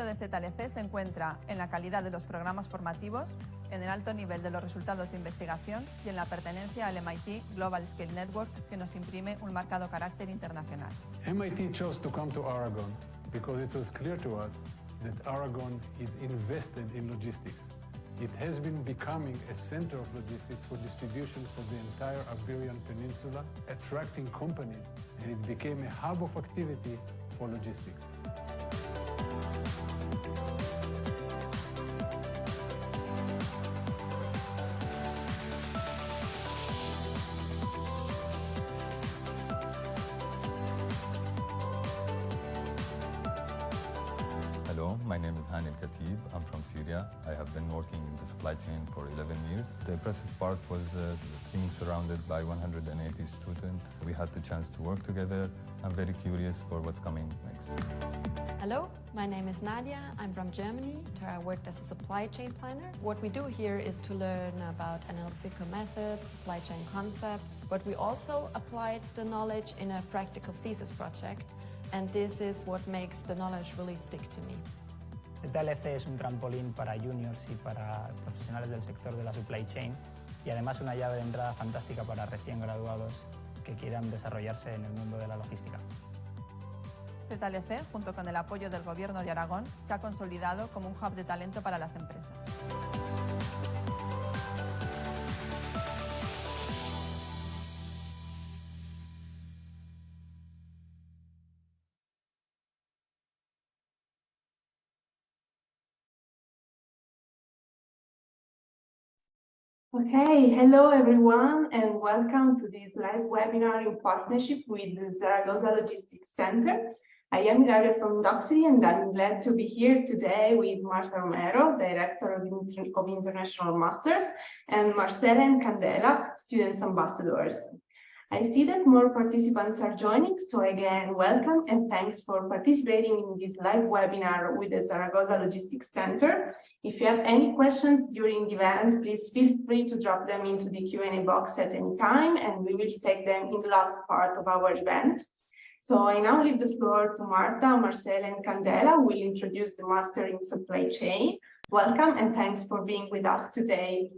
éxito de ZLC se encuentra en la calidad de los programas formativos, en el alto nivel de los resultados de investigación y en la pertenencia al MIT Global Skill Network, que nos imprime un marcado carácter internacional. MIT chose to come to Aragon because it was clear to us that Aragon is invested in logistics. It has been becoming a center of logistics for distribution for the entire Iberian Peninsula, attracting companies, and it became a hub of activity for logistics. Hello, my name is Hani Khatib. I'm from Syria. I have been working in the supply chain for 11 years. The impressive part was being surrounded by 180 students. We had the chance to work together. I'm very curious for what's coming next. Hello, my name is Nadia. I'm from Germany. I worked as a supply chain planner. What we do here is to learn about analytical methods, supply chain concepts, but we also applied the knowledge in a practical thesis project, and this is what makes the knowledge really stick to me. ZLC es un trampolín para juniors y para profesionales del sector de la supply chain y además una llave de entrada fantástica para recién graduados que quieran desarrollarse en el mundo de la logística. ZLC, junto con el apoyo del Gobierno de Aragón, se ha consolidado como un hub de talento para las empresas. Okay, hello everyone, and welcome to this live webinar in partnership with the Zaragoza Logistics Center. I am Ilaria from Doxy, and I'm glad to be here today with Marta Romero, Director of International Masters, and Marcela and Candela, Students Ambassadors. I see that more participants are joining, so again, welcome and thanks for participating in this live webinar with the Zaragoza Logistics Center. If you have any questions during the event, please feel free to drop them into the Q&A box at any time, and we will take them in the last part of our event. So I now leave the floor to Marta, Marcela, and Candela, who will introduce the Master in Supply Chain. Welcome and thanks for being with us today.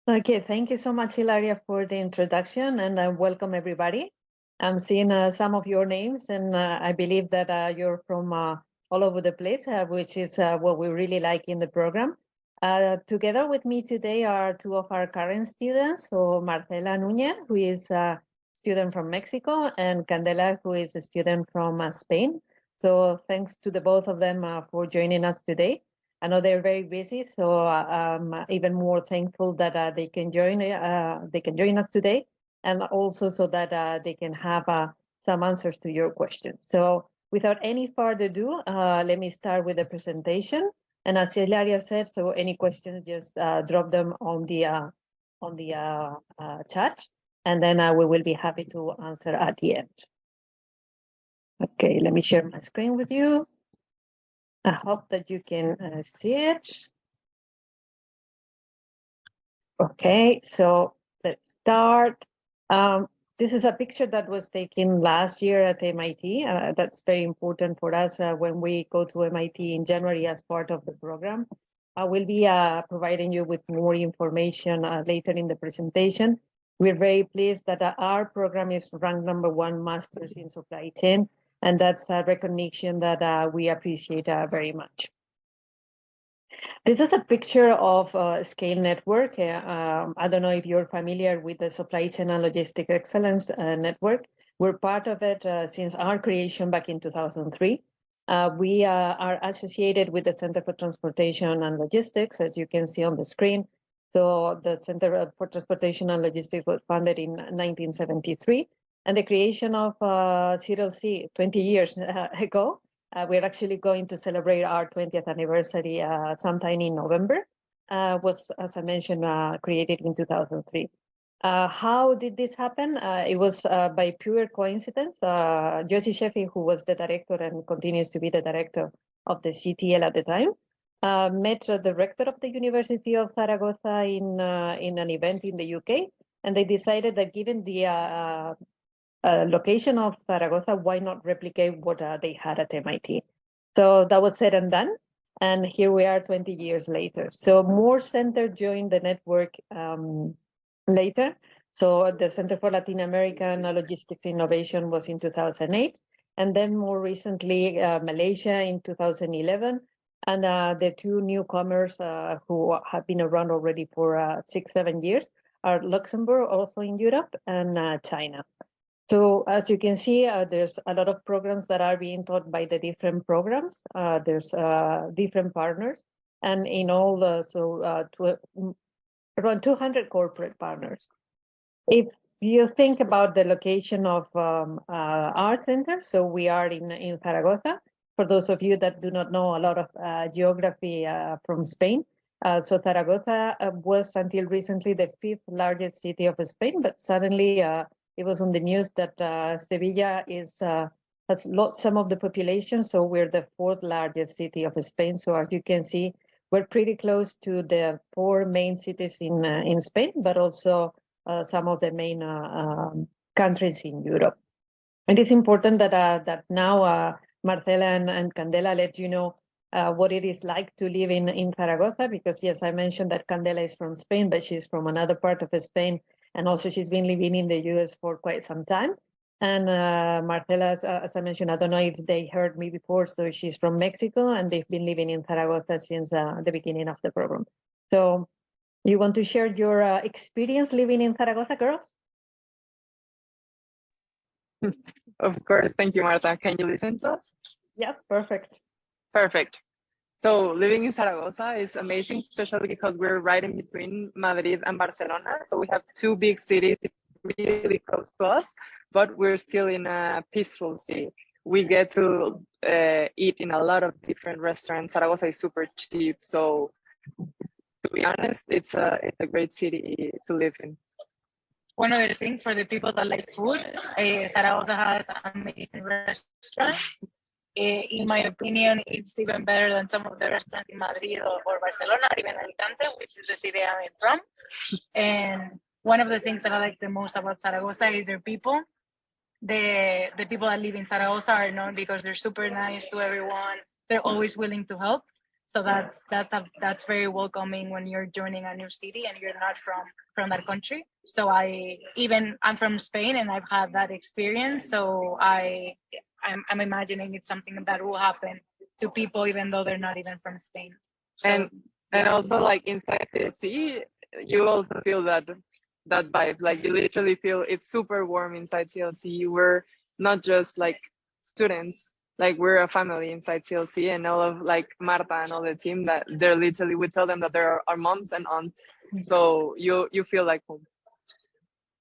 Okay, thank you so much, Hilaria, for the introduction, and welcome everybody. I'm seeing some of your names, and I believe that you're from all over the place, which is what we really like in the program. Together with me today are two of our current students, so Marcela Núñez, who is a student from Mexico, and Candela, who is a student from Spain. So thanks to the both of them for joining us today. I know they're very busy, so I'm even more thankful that they can join us today, and also so that they can have some answers to your questions. So without any further ado, let me start with the presentation. And as Hilaria said, so any questions, just drop them on the chat, and then we will be happy to answer at the end. Okay, let me share my screen with you. I hope that you can see it. Okay, so let's start. This is a picture that was taken last year at MIT. That's very important for us when we go to MIT in January as part of the program. I will be providing you with more information later in the presentation. We're very pleased that our program is ranked #1 Masters in Supply Chain, and that's a recognition that we appreciate very much. This is a picture of Scale Network. I don't know if you're familiar with the Supply Chain and Logistic Excellence Network. We're part of it since our creation back in 2003. We are associated with the Center for Transportation and Logistics, as you can see on the screen. So the Center for Transportation and Logistics was founded in 1973. And the creation of ZLC 20 years ago, we're actually going to celebrate our 20th anniversary sometime in November, was, as I mentioned, created in 2003. How did this happen? It was by pure coincidence. Josie Sheffield, who was the director and continues to be the director of the CTL at the time, met the rector of the University of Zaragoza in an event in the UK, and they decided that given the location of Zaragoza, why not replicate what they had at MIT? So that was said and done. And here we are 20 years later. So more centers joined the network later. So the Center for Latin American Logistics Innovation was in 2008. And then more recently, Malaysia in 2011. And the two newcomers who have been around already for 6-7 years are Luxembourg, also in Europe, and China. So as you can see, there's a lot of programs that are being taught by the different programs. There's different partners, and in all, around 200 corporate partners. If you think about the location of our center, so we are in Zaragoza. For those of you that do not know a lot of geography from Spain, so Zaragoza was until recently the 5th largest city of Spain, but suddenly it was on the news that Sevilla has lost some of the population, so we're the 4th largest city of Spain. So as you can see, we're pretty close to the 4 main cities in Spain, but also some of the main countries in Europe. And it's important that now Marcela and Candela let you know what it is like to live in Zaragoza, because yes, I mentioned that Candela is from Spain, but she's from another part of Spain. And also she's been living in the US for quite some time. And Marcela, as I mentioned, I don't know if they heard me before, so she's from Mexico and they've been living in Zaragoza since the beginning of the program. So you want to share your experience living in Zaragoza, girls? Of course, thank you, Marta. Can you listen to us? Yeah, perfect. Perfect. So living in Zaragoza is amazing, especially because we're right in between Madrid and Barcelona. So we have 2 big cities really close to us, but we're still in a peaceful city. We get to eat in a lot of different restaurants. Zaragoza is super cheap. So to be honest, it's a great city to live in. One other thing for the people that like food, Zaragoza has amazing restaurants. In my opinion, it's even better than some of the restaurants in Madrid or Barcelona, or even Alicante, which is the city I'm from. And one of the things that I like the most about Zaragoza is their people. The people that live in Zaragoza are known because they're super nice to everyone. They're always willing to help. So that's very welcoming when you're joining a new city and you're not from that country. So I'm from Spain and I've had that experience. So I'm imagining it's something that will happen to people even though they're not even from Spain. So, and also like inside the city, you also feel that vibe. Like you literally feel it's super warm inside CLC. We're not just like students. Like we're a family inside CLC, and all of like Marta and all the team that they're literally, we tell them that they're our moms and aunts. So you feel like home.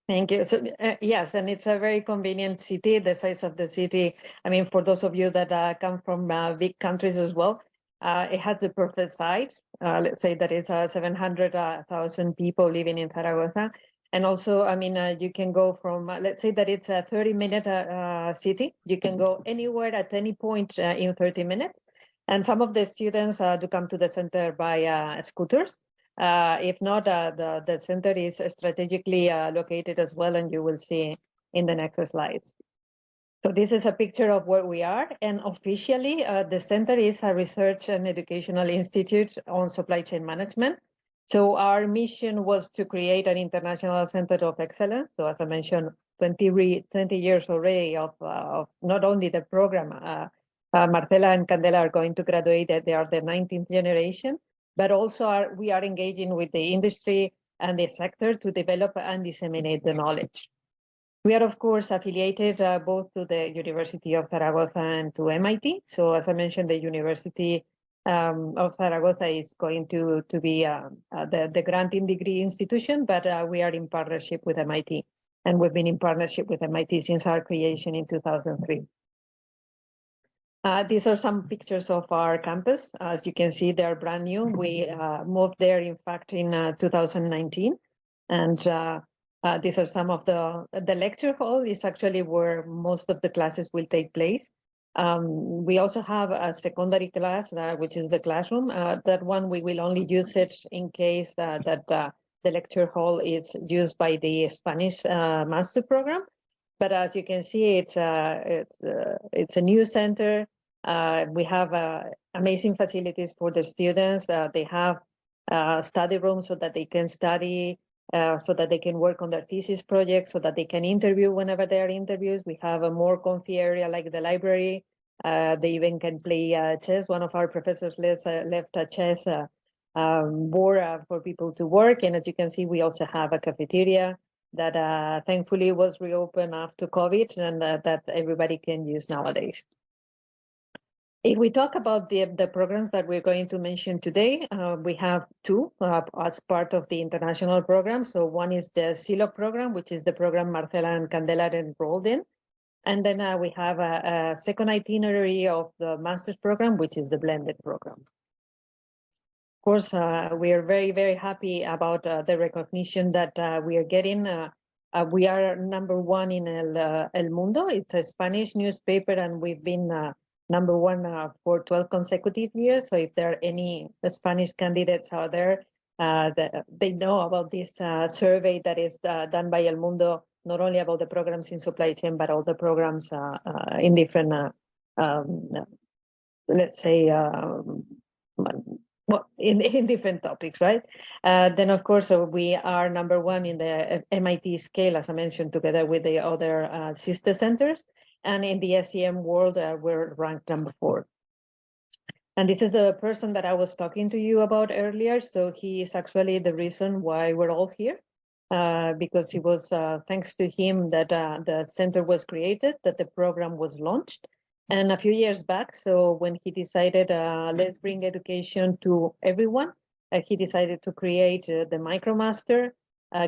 Thank you. So yes, and it's a very convenient city, the size of the city. I mean, for those of you that come from big countries as well, it has the perfect size. Let's say that it's 700,000 people living in Zaragoza. And also, I mean, you can go from, let's say that it's a 30-minute city. You can go anywhere at any point in 30 minutes. And some of the students do come to the center by scooters. If not, the center is strategically located as well, and you will see in the next slides. So this is a picture of where we are, and officially the center is a research and educational institute on supply chain management. So our mission was to create an international center of excellence. So as I mentioned, 20 years already of not only the program, Marcela and Candela are going to graduate, they are the 19th generation, but also we are engaging with the industry and the sector to develop and disseminate the knowledge. We are, of course, affiliated both to the University of Zaragoza and to MIT. So as I mentioned, the University of Zaragoza is going to be the granting degree institution, but we are in partnership with MIT. And we've been in partnership with MIT since our creation in 2003. These are some pictures of our campus. As you can see, they're brand new. We moved there, in fact, in 2019. And these are some of the lecture hall is actually where most of the classes will take place. We also have a secondary class, which is the classroom. That one, we will only use it in case that the lecture hall is used by the Spanish master program. But as you can see, it's a new center. We have amazing facilities for the students. They have study rooms so that they can study, so that they can work on their thesis projects, so that they can interview whenever there are interviews. We have a more comfy area like the library. They even can play chess. One of our professors left a chess board for people to work. And as you can see, we also have a cafeteria that thankfully was reopened after COVID and that everybody can use nowadays. If we talk about the programs that we're going to mention today, we have two as part of the international program. So one is the ZLOG program, which is the program Marcela and Candela are enrolled in. And then we have a second itinerary of the master's program, which is the blended program. Of course, we are very, very happy about the recognition that we are getting. We are #1 in El Mundo. It's a Spanish newspaper, and we've been #1 for 12 consecutive years. So if there are any Spanish candidates out there, they know about this survey that is done by El Mundo, not only about the programs in supply chain, but all the programs in different, let's say, well, in different topics, right? Then, of course, we are #1 in the MIT scale, as I mentioned, together with the other sister centers. And in the SEM world, we're ranked #4. And this is the person that I was talking to you about earlier. So he is actually the reason why we're all here, because it was thanks to him that the center was created, that the program was launched. And a few years back, so when he decided, let's bring education to everyone, he decided to create the MicroMaster,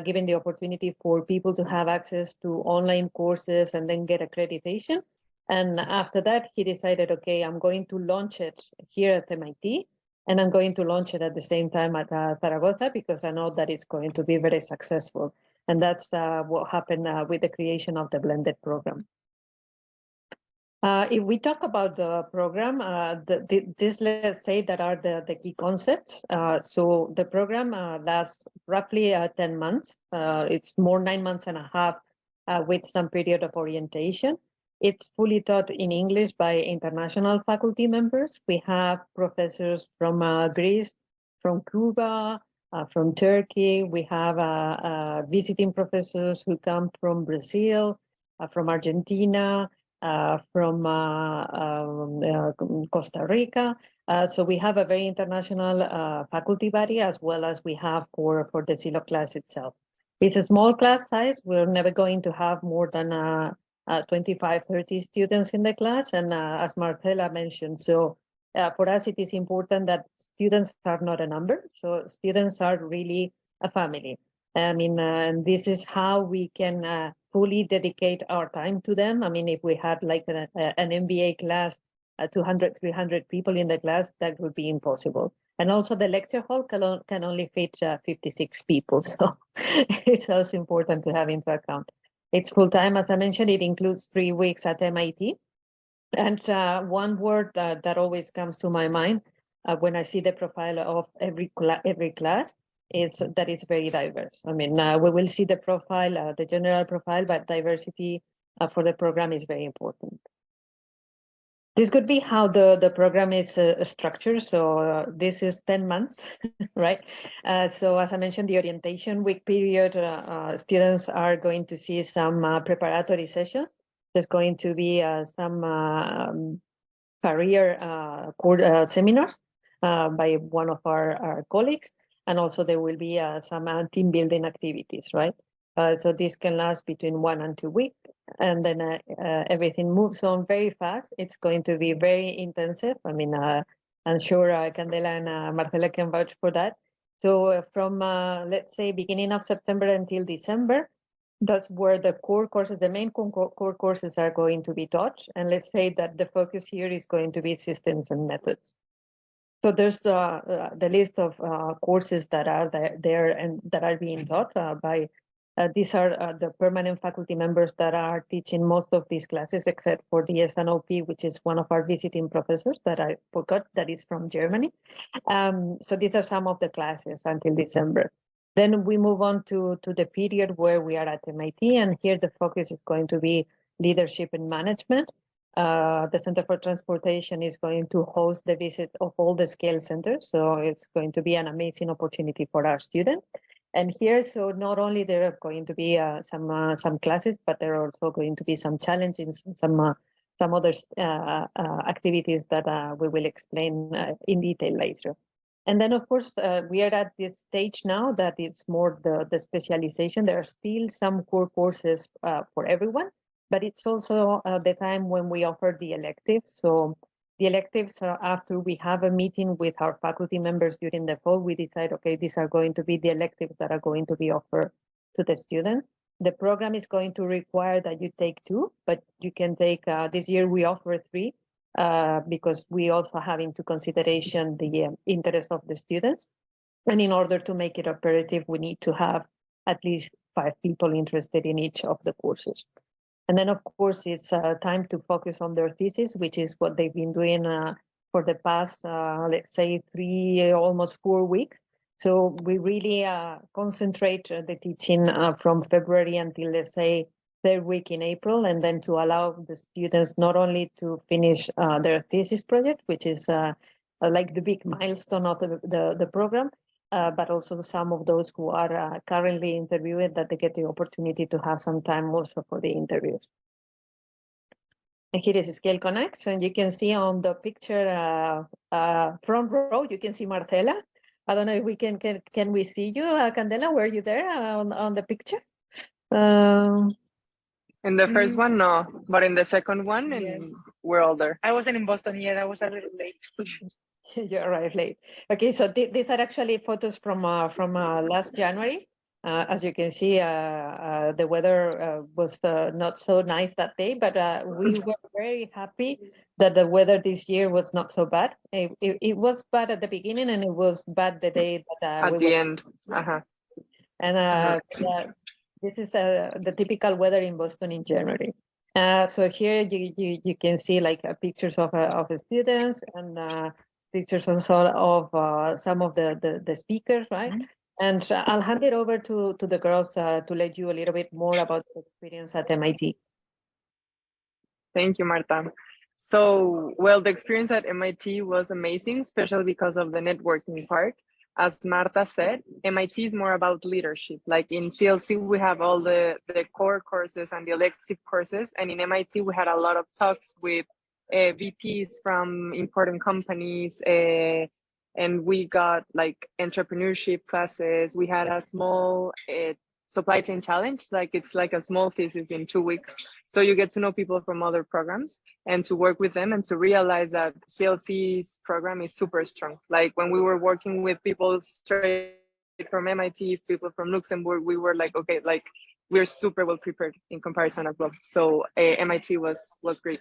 giving the opportunity for people to have access to online courses and then get accreditation. And after that, he decided, okay, I'm going to launch it here at MIT, and I'm going to launch it at the same time at Zaragoza, because I know that it's going to be very successful. And that's what happened with the creation of the blended program. If we talk about the program, this, let's say, that are the key concepts. So the program lasts roughly 10 months. It's more 9 months and a half with some period of orientation. It's fully taught in English by international faculty members. We have professors from Greece, from Cuba, from Turkey. We have visiting professors who come from Brazil, from Argentina, from Costa Rica. So we have a very international faculty body, as well as we have for the ZLOG class itself. It's a small class size. We're never going to have more than 25, 30 students in the class. And as Marcela mentioned, so for us, it is important that students are not a number. So students are really a family. I mean, and this is how we can fully dedicate our time to them. I mean, if we had like an MBA class, 200, 300 people in the class, that would be impossible. And also the lecture hall can only fit 56 people. So it's also important to have into account. It's full-time, as I mentioned. It includes 3 weeks at MIT. And one word that always comes to my mind when I see the profile of every class is that it's very diverse. I mean, we will see the profile, the general profile, but diversity for the program is very important. This could be how the program is structured. So this is 10 months, right? So as I mentioned, the orientation week period, students are going to see some preparatory sessions. There's going to be some career seminars by one of our colleagues. And also there will be some team building activities, right? So this can last between 1 and 2 weeks, and then everything moves on very fast. It's going to be very intensive. I mean, I'm sure Candela and Marcela can vouch for that. So from, let's say, beginning of September until December, that's where the core courses, the main core courses are going to be taught. And let's say that the focus here is going to be systems and methods. So there's the list of courses that are there and that are being taught by, these are the permanent faculty members that are teaching most of these classes, except for the SNOP, which is one of our visiting professors that I forgot, that is from Germany. So these are some of the classes until December. Then we move on to the period where we are at MIT, and here the focus is going to be leadership and management. the Center for Transportation is going to host the visit of all the scale centers. So it's going to be an amazing opportunity for our students. And here, so not only there are going to be some classes, but there are also going to be some challenges, some other activities that we will explain in detail later. And then, of course, we are at this stage now that it's more the specialization. There are still some core courses for everyone, but it's also the time when we offer the electives. So the electives are after we have a meeting with our faculty members during the fall, we decide, okay, these are going to be the electives that are going to be offered to the students. The program is going to require that you take 2, but you can take, this year we offer 3. Because we also have into consideration the interest of the students. And in order to make it operative, we need to have at least 5 people interested in each of the courses. And then, of course, it's time to focus on their thesis, which is what they've been doing for the past, let's say, 3, almost 4 weeks. So we really concentrate the teaching from February until, let's say, 3rd week in April, and then to allow the students not only to finish their thesis project, which is like the big milestone of the program, but also some of those who are currently interviewing, that they get the opportunity to have some time also for the interviews. And here is Scale Connect, and you can see on the picture front row, you can see Marcela. I don't know if we can we see you, Candela? Were you there on the picture? In the first one, no, but in the second one, Yes. we're all there. I wasn't in Boston yet. I was a little late. You arrived late. Okay, so these are actually photos from last January. As you can see, the weather was not so nice that day, but we were very happy that the weather this year was not so bad. It was bad at the beginning, and it was bad the day that At the end. And this is the typical weather in Boston in January. So here you can see like pictures of the students and pictures also of some of the speakers, right? Mm-hmm. And I'll hand it over to the girls to let you a little bit more about the experience at MIT. Thank you, Marta. So, well, the experience at MIT was amazing, especially because of the networking part. As Marta said, MIT is more about leadership. Like in CLC, we have all the core courses and the elective courses. And in MIT, we had a lot of talks with VPs from important companies. And we got like entrepreneurship classes. We had a small supply chain challenge. Like it's like a small thesis in 2 weeks. So you get to know people from other programs and to work with them and to realize that CLC's program is super strong. Like when we were working with people straight from MIT, people from Luxembourg, we were like, okay, like we're super well prepared in comparison as well. So MIT was great.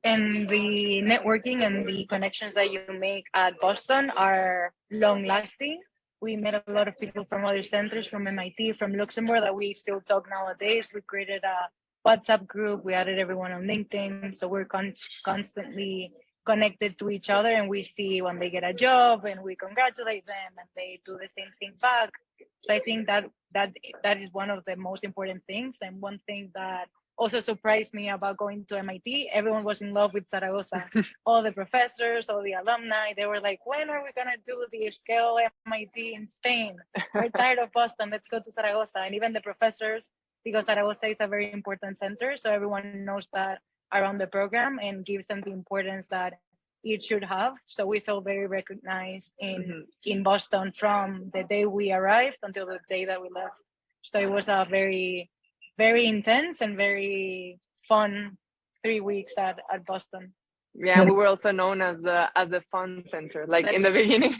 And the networking and the connections that you make at Boston are long lasting. We met a lot of people from other centers, from MIT, from Luxembourg, that we still talk nowadays. We created a WhatsApp group. We added everyone on LinkedIn. So we're constantly connected to each other, and we see when they get a job and we congratulate them and they do the same thing back. So I think that is one of the most important things. And one thing that also surprised me about going to MIT, everyone was in love with Zaragoza. All the professors, all the alumni, they were like, when are we gonna do the scale MIT in Spain? We're tired of Boston, let's go to Zaragoza. And even the professors, because Zaragoza is a very important center, so everyone knows that around the program and gives them the importance that it should have. So we felt very recognized in Boston from the day we arrived until the day that we left. So it was a very intense and very fun 3 weeks at Boston. Yeah, we were also known as the fun center. Like in the beginning,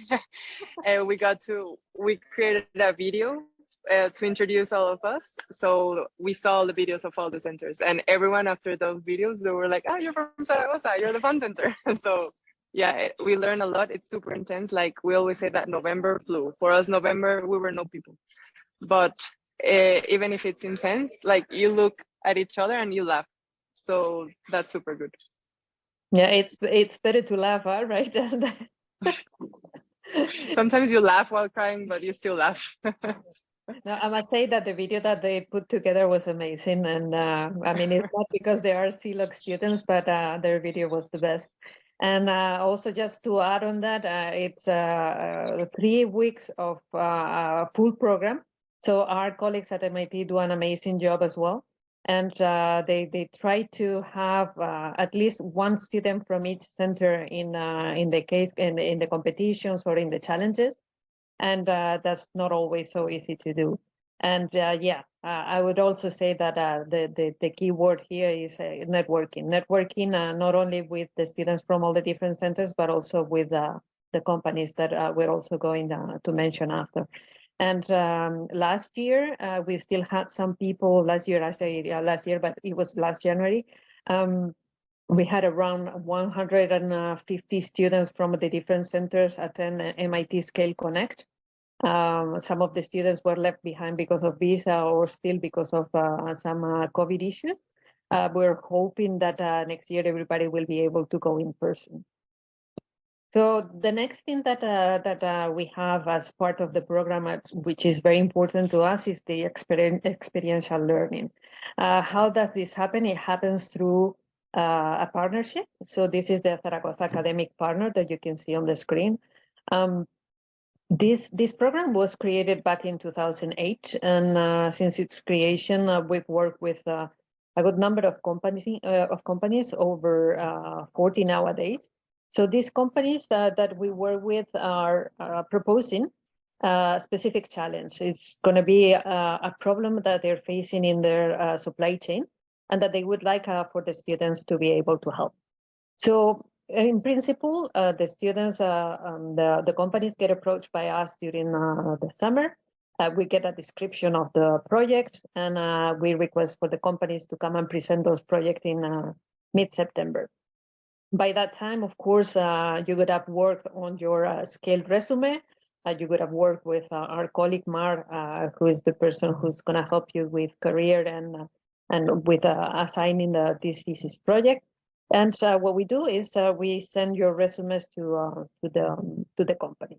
we created a video to introduce all of us. So we saw the videos of all the centers, and everyone after those videos, they were like, "Oh, you're from Zaragoza, you're the fun center." So yeah, we learned a lot. It's super intense. Like we always say that November flew. For us, November, we were no people. But even if it's intense, like you look at each other and you laugh. So that's super good. Yeah, it's better to laugh, right? Sometimes you laugh while crying, but you still laugh. No, I must say that the video that they put together was amazing. And I mean, it's not because they are ZLOG students, but their video was the best. And also just to add on that, it's 3 weeks of full program. So our colleagues at MIT do an amazing job as well. And they try to have at least one student from each center in the case in the competitions or in the challenges. And that's not always so easy to do. And yeah, I would also say that the key word here is networking. Networking not only with the students from all the different centers, but also with the companies that we're also going to mention after. And last year, we still had some people, last year, but it was last January. We had around 150 students from the different centers attend MIT Scale Connect. Some of the students were left behind because of visa or still because of some COVID issues. We're hoping that next year everybody will be able to go in person. So the next thing that we have as part of the program, which is very important to us, is the experiential learning. How does this happen? It happens through a partnership. So this is the Zaragoza Academic Partner that you can see on the screen. This program was created back in 2008, and since its creation, we've worked with a good number of companies, over 40 nowadays. So these companies that we work with are proposing a specific challenge. It's going to be a problem that they're facing in their supply chain, and that they would like for the students to be able to help. So in principle, the students, the companies get approached by us during the summer. We get a description of the project, and we request for the companies to come and present those projects in mid-September. By that time, of course, you would have worked on your scaled resume. You would have worked with our colleague Mar, who is the person who's going to help you with career and with assigning this thesis project. And what we do is we send your resumes to the company.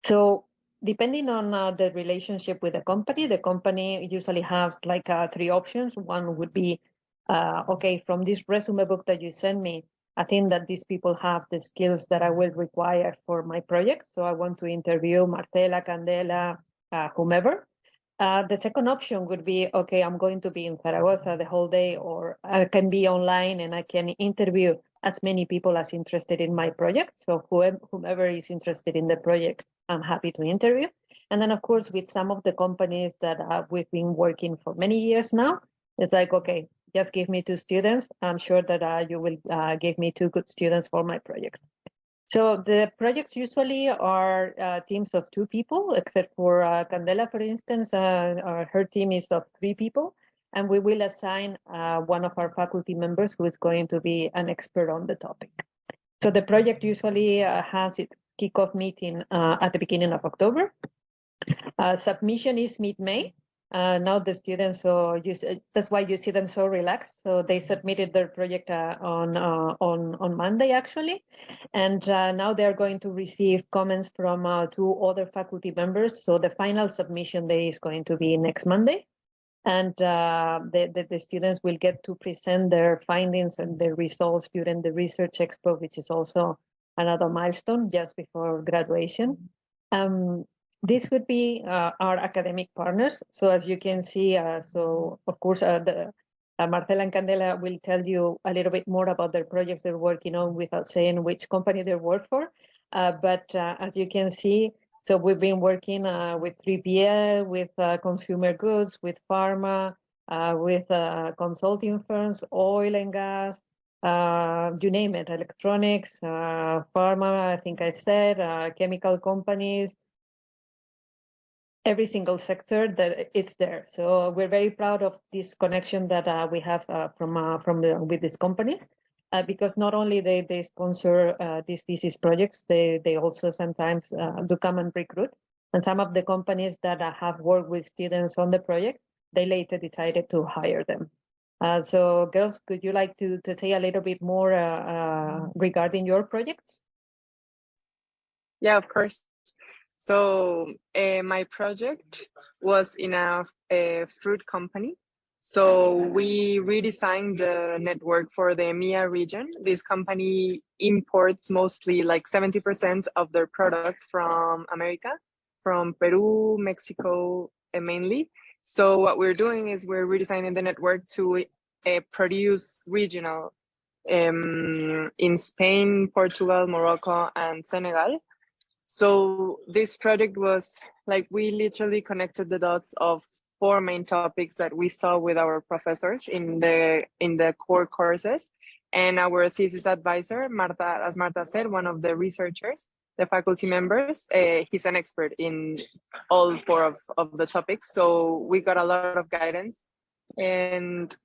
So depending on the relationship with the company usually has like 3 options. One would be, okay, from this resume book that you send me, I think that these people have the skills that I will require for my project. So I want to interview Marcela, Candela, whomever. The second option would be, okay, I'm going to be in Zaragoza the whole day, or I can be online and I can interview as many people as interested in my project. So whomever is interested in the project, I'm happy to interview. And then, of course, with some of the companies that we've been working for many years now, it's like, okay, just give me 2 students. I'm sure that you will give me 2 good students for my project. So the projects usually are teams of 2 people, except for Candela, for instance. Her team is of 3 people, and we will assign one of our faculty members who is going to be an expert on the topic. So the project usually has its kickoff meeting at the beginning of October. Submission is mid-May. Now the students, so that's why you see them so relaxed. So they submitted their project on Monday, actually, and now they're going to receive comments from 2 other faculty members. So the final submission day is going to be next Monday, and the students will get to present their findings and their results during the Research Expo, which is also another milestone just before graduation. This would be our academic partners. So as you can see, so of course, Marcela and Candela will tell you a little bit more about their projects they're working on without saying which company they work for. But as you can see, so we've been working with 3PL, with consumer goods, with pharma, with consulting firms, oil and gas, you name it, electronics, pharma, I think I said, chemical companies, every single sector that it's there. So we're very proud of this connection that we have with these companies, because not only they sponsor these thesis projects, they also sometimes do come and recruit. And some of the companies that have worked with students on the project, they later decided to hire them. So girls, could you like to say a little bit more regarding your projects? Yeah, of course. So my project was in a fruit company. So we redesigned the network for the EMEA region. This company imports mostly like 70% of their product from America, from Peru, Mexico, mainly. So what we're doing is we're redesigning the network to produce regional in Spain, Portugal, Morocco, and Senegal. So this project was like, we literally connected the dots of 4 main topics that we saw with our professors in the core courses. And our thesis advisor, Marta, as Marta said, one of the researchers, the faculty members, he's an expert in all 4 of the topics. So we got a lot of guidance. And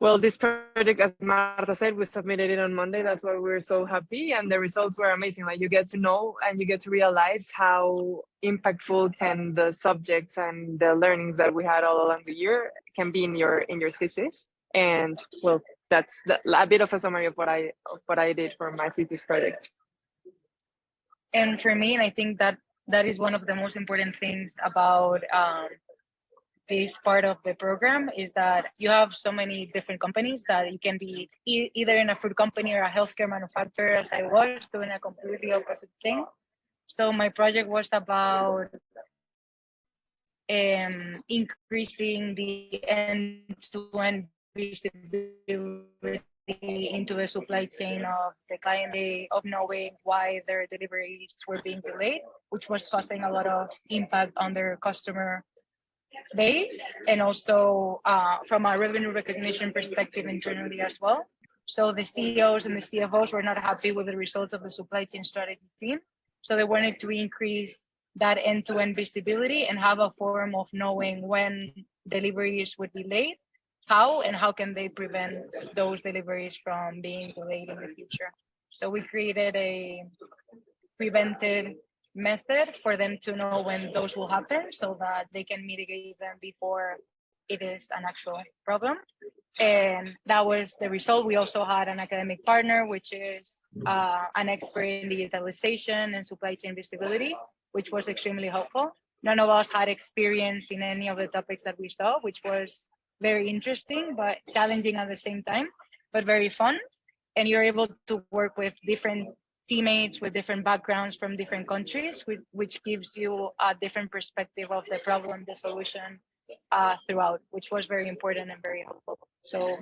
well, this project, as Marta said, we submitted it on Monday. That's why we're so happy. And the results were amazing. Like, you get to know and you get to realize how impactful can the subjects and the learnings that we had all along the year can be in your thesis. And well, that's a bit of a summary of what I did for my thesis project. And for me, and I think that is one of the most important things about this part of the program, is that you have so many different companies that you can be either in a food company or a healthcare manufacturer, as I was doing a completely opposite thing. So my project was about increasing the end-to-end visibility into the supply chain of the client, of knowing why their deliveries were being delayed, which was causing a lot of impact on their customer base, and also from a revenue recognition perspective internally as well. So the CEOs and the CFOs were not happy with the results of the supply chain strategy team. So they wanted to increase that end-to-end visibility and have a form of knowing when deliveries would be late, how can they prevent those deliveries from being delayed in the future. So we created a prevented method for them to know when those will happen, so that they can mitigate them before it is an actual problem. And that was the result. We also had an academic partner, which is an expert in digitalization and supply chain visibility, which was extremely helpful. None of us had experience in any of the topics that we saw, which was very interesting, but challenging at the same time, but very fun. And you're able to work with different teammates with different backgrounds from different countries, which gives you a different perspective of the problem, the solution throughout, which was very important and very helpful. So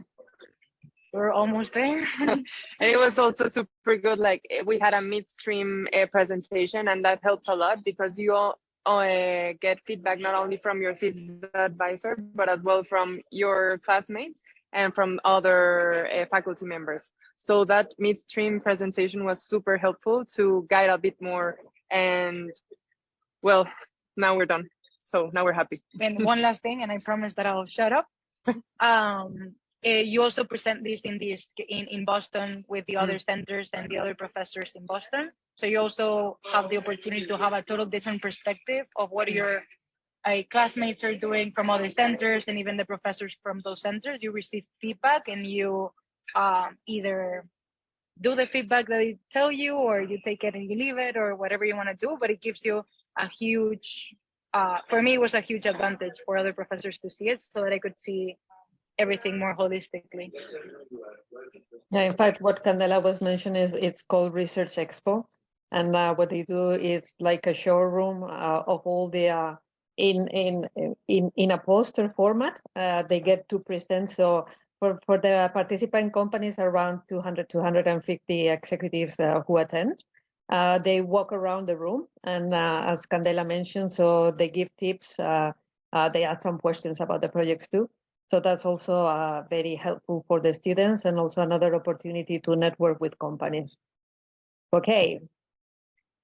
we're almost there. And it was also super good. Like, we had a midstream presentation, and that helps a lot because you all get feedback not only from your thesis advisor, but as well from your classmates and from other faculty members. So that midstream presentation was super helpful to guide a bit more. And well, now we're done. So now we're happy. Then one last thing, and I promise that I'll shut up. You also present this in Boston with the other centers and the other professors in Boston. So you also have the opportunity to have a total different perspective of what your classmates are doing from other centers, and even the professors from those centers. You receive feedback, and you either do the feedback that they tell you, or you take it and you leave it, or whatever you want to do. But it gives you a huge, for me, it was a huge advantage for other professors to see it, so that I could see everything more holistically. Yeah, in fact, what Candela was mentioning is it's called Research Expo. And what they do is like a showroom of all the, in a poster format, they get to present. So for the participant companies, around 200, 250 executives who attend, they walk around the room. And as Candela mentioned, so they give tips. They ask some questions about the projects too. So that's also very helpful for the students, and also another opportunity to network with companies. Okay,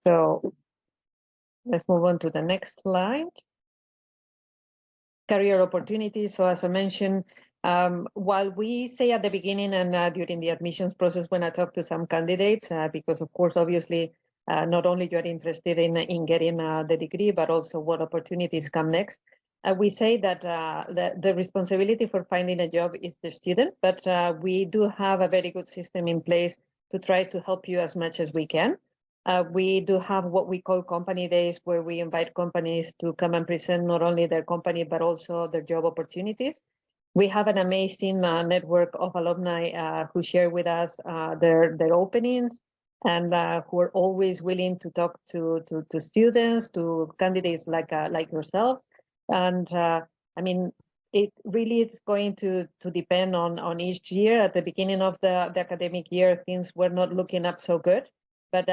so let's move on to the next slide. Career opportunities. So as I mentioned, while we say at the beginning and during the admissions process when I talk to some candidates, because of course, obviously, not only you're interested in getting the degree, but also what opportunities come next. We say that the responsibility for finding a job is the student, but we do have a very good system in place to try to help you as much as we can. We do have what we call company days, where we invite companies to come and present not only their company, but also their job opportunities. We have an amazing network of alumni who share with us their openings, and who are always willing to talk to students, to candidates like yourself. And I mean, it really is going to depend on each year. At the beginning of the academic year, things were not looking up so good, but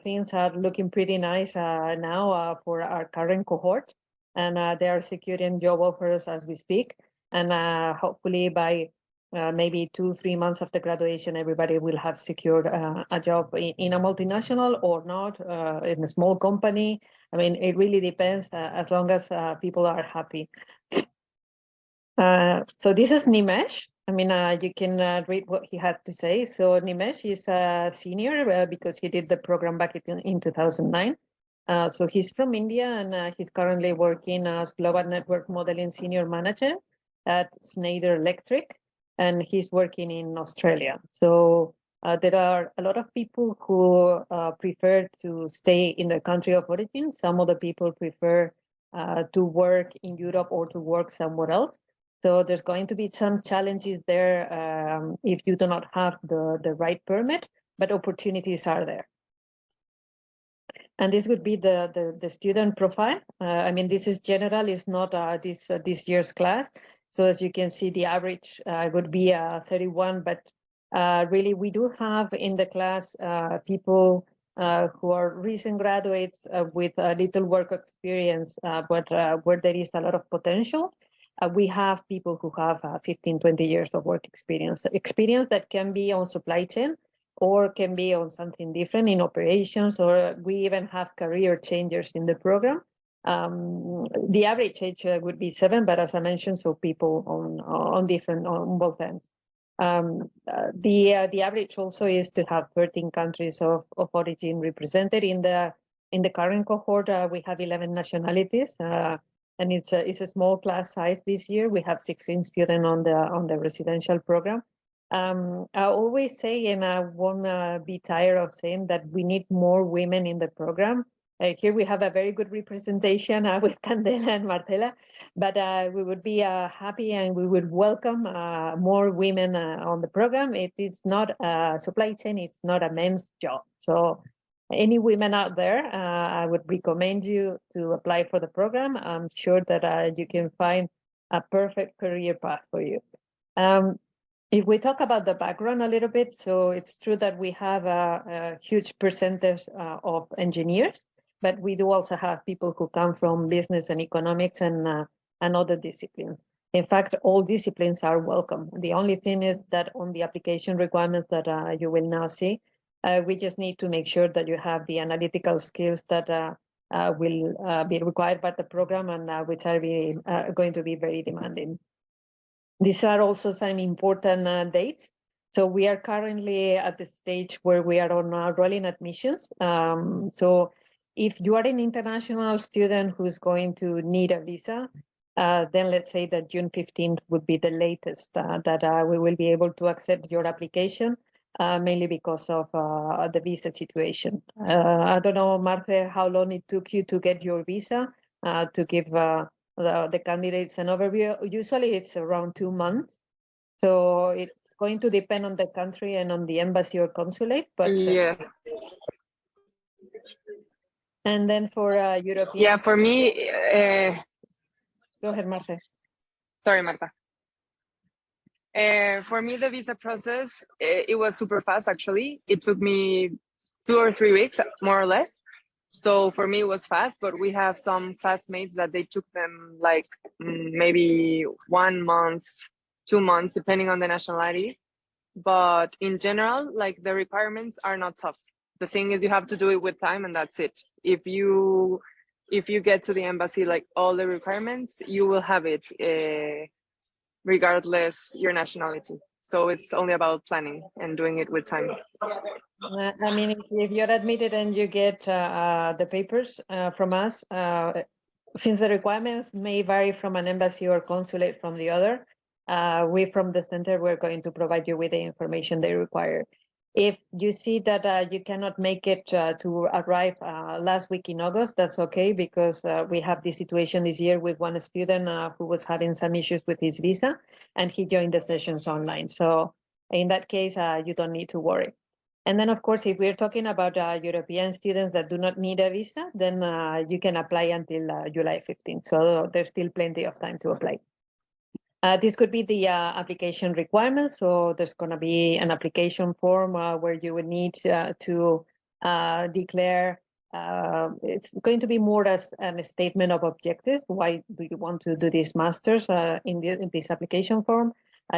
things are looking pretty nice now for our current cohort, and they are securing job offers as we speak. And hopefully by maybe 2-3 months after graduation, everybody will have secured a job in a multinational or not, in a small company. I mean, it really depends, as long as people are happy. So this is Nimesh. I mean, you can read what he had to say. So Nimesh is a senior because he did the program back in 2009. So he's from India, and he's currently working as Global Network Modeling Senior Manager at Schneider Electric, and he's working in Australia. So there are a lot of people who prefer to stay in their country of origin. Some other people prefer to work in Europe or to work somewhere else. So there's going to be some challenges there if you do not have the right permit, but opportunities are there. And this would be the student profile. I mean, this is general, it's not this year's class. So as you can see, the average would be 31, but really we do have in the class people who are recent graduates with little work experience, but where there is a lot of potential. We have people who have 15, 20 years of work experience that can be on supply chain or can be on something different in operations, or we even have career changers in the program. The average age would be 7, but as I mentioned, so people on both ends. The average also is to have 13 countries of origin represented in the current cohort. We have 11 nationalities. And it's a small class size this year. We have 16 students on the residential program. I always say, and I won't be tired of saying, that we need more women in the program. Here we have a very good representation with Candela and Marcela, but we would be happy and we would welcome more women on the program. It is not supply chain, it's not a men's job. So any women out there, I would recommend you to apply for the program. I'm sure that you can find a perfect career path for you. If we talk about the background a little bit, so it's true that we have a huge percentage of engineers, but we do also have people who come from business and economics and other disciplines. In fact, all disciplines are welcome. The only thing is that on the application requirements that you will now see, we just need to make sure that you have the analytical skills that will be required by the program and which are going to be very demanding. These are also some important dates. So we are currently at the stage where we are on rolling admissions. So if you are an international student who's going to need a visa, then let's say that June 15th would be the latest that we will be able to accept your application, mainly because of the visa situation. I don't know, Marce, how long it took you to get your visa, to give the candidates an overview. Usually it's around 2 months. So it's going to depend on the country and on the embassy or consulate. But yeah. And then for European. Yeah, for me. Go ahead, Marce. Sorry, Marta. For me, the visa process, it was super fast, actually. It took me 2 or 3 weeks, more or less. So for me, it was fast, but we have some classmates that they took them like maybe 1 month, 2 months, depending on the nationality. But in general, like, the requirements are not tough. The thing is, you have to do it with time, and that's it. If you get to the embassy, like, all the requirements, you will have it regardless your nationality. So it's only about planning and doing it with time. I mean, if you're admitted and you get the papers from us, since the requirements may vary from an embassy or consulate from the other, we from the center, we're going to provide you with the information they require. If you see that you cannot make it to arrive last week in August, that's okay, because we have this situation this year with one student who was having some issues with his visa, and he joined the sessions online. So in that case, you don't need to worry. And then, of course, if we're talking about European students that do not need a visa, then you can apply until July 15th. So there's still plenty of time to apply. This could be the application requirements. So there's going to be an application form where you would need to declare. It's going to be more as a statement of objectives. Why do you want to do this master's in this application form?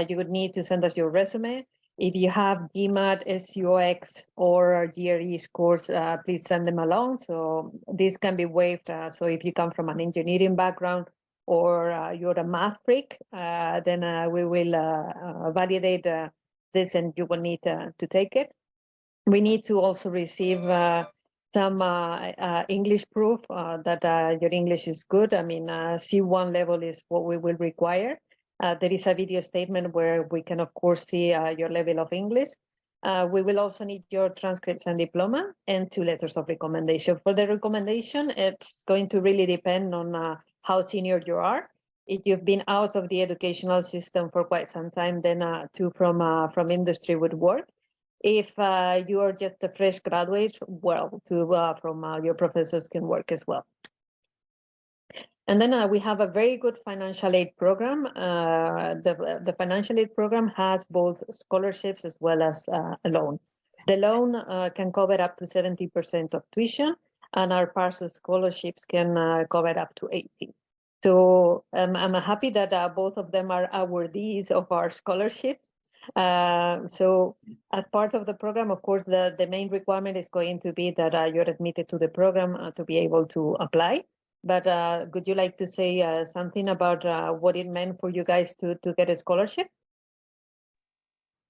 You would need to send us your resume. If you have GMAT, SUX, or GRE scores, please send them along. So this can be waived. So if you come from an engineering background, or you're a math freak, then we will validate this, and you will need to take it. We need to also receive some English proof that your English is good. I mean, C1 level is what we will require. There is a video statement where we can, of course, see your level of English. We will also need your transcripts and diploma and 2 letters of recommendation. For the recommendation, it's going to really depend on how senior you are. If you've been out of the educational system for quite some time, then 2 from industry would work. If you are just a fresh graduate, well, 2 from your professors can work as well. And then we have a very good financial aid program. The financial aid program has both scholarships as well as a loan. The loan can cover up to 70% of tuition, and our partial scholarships can cover up to 80%. So I'm happy that both of them are awardees of our scholarships. So as part of the program, of course, the main requirement is going to be that you're admitted to the program to be able to apply. But would you like to say something about what it meant for you guys to get a scholarship?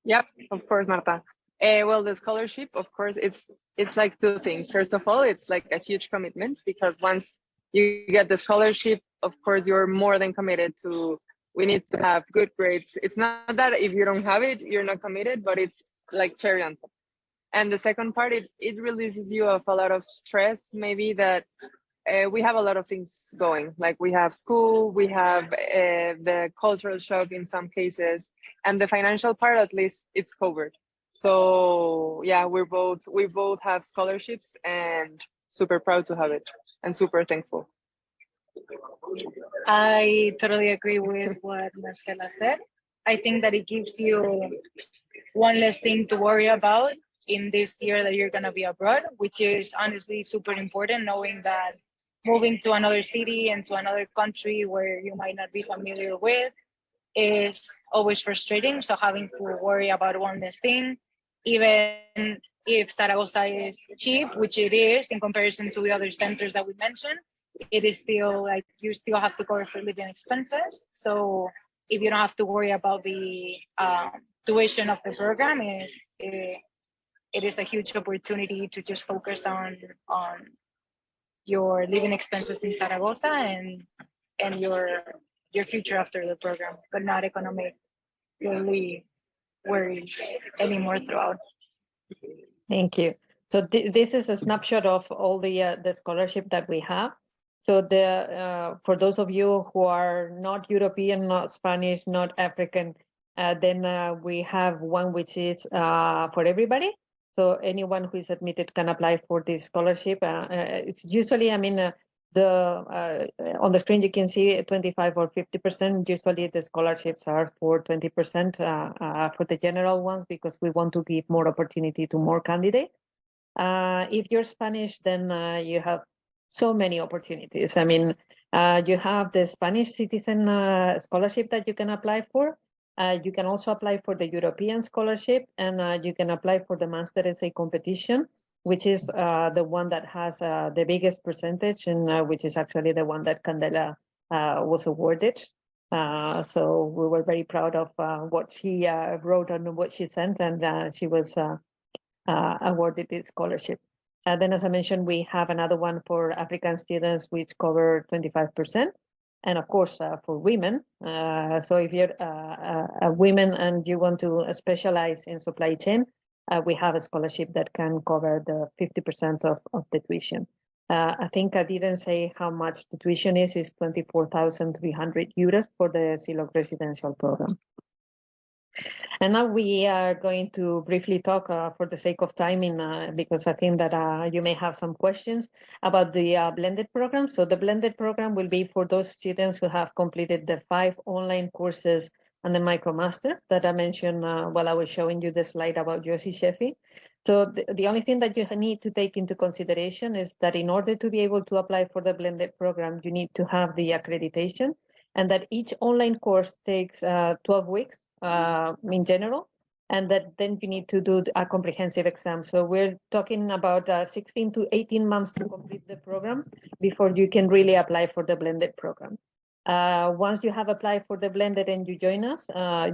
Yep, of course, Marta. Well, the scholarship, of course, it's like 2 things. First of all, it's like a huge commitment, because once you get the scholarship, of course, you're more than committed to, we need to have good grades. It's not that if you don't have it, you're not committed, but it's like cherry on top. And the second part, it releases you of a lot of stress, maybe that we have a lot of things going, like we have school, we have the cultural shock in some cases, and the financial part, at least it's covered. So yeah, we both have scholarships, and super proud to have it, and super thankful. I totally agree with what Marcela said. I think that it gives you one less thing to worry about in this year that you're going to be abroad, which is honestly super important, knowing that moving to another city and to another country where you might not be familiar with is always frustrating. So having to worry about one less thing, even if Zaragoza is cheap, which it is in comparison to the other centers that we mentioned, it is still like you still have to cover for living expenses. So if you don't have to worry about the tuition of the program, it is a huge opportunity to just focus on your living expenses in Zaragoza and your future after the program, but not economic really worries anymore throughout. Thank you. So this is a snapshot of all the scholarship that we have. So for those of you who are not European, not Spanish, not African, then we have one which is for everybody. So anyone who is admitted can apply for this scholarship. It's usually, I mean, on the screen you can see 25 or 50%. Usually the scholarships are for 20% for the general ones, because we want to give more opportunity to more candidates. If you're Spanish, then you have so many opportunities. I mean, you have the Spanish citizen scholarship that you can apply for. You can also apply for the European scholarship, and you can apply for the Master Essay competition, which is the one that has the biggest percentage, and which is actually the one that Candela was awarded. So we were very proud of what she wrote and what she sent, and she was awarded this scholarship. Then, as I mentioned, we have another one for African students, which cover 25%. And of course, for women. So if you're a woman and you want to specialize in supply chain, we have a scholarship that can cover the 50% of the tuition. I think I didn't say how much the tuition is 24,300 euros for the ZLOG residential program. And now we are going to briefly talk for the sake of timing, because I think that you may have some questions about the blended program. So the blended program will be for those students who have completed the 5 online courses and the MicroMaster that I mentioned while I was showing you the slide about Josie Sheffy. So the only thing that you need to take into consideration is that in order to be able to apply for the blended program, you need to have the accreditation, and that each online course takes 12 weeks in general, and that then you need to do a comprehensive exam. So we're talking about 16 to 18 months to complete the program before you can really apply for the blended program. Once you have applied for the blended and you join us,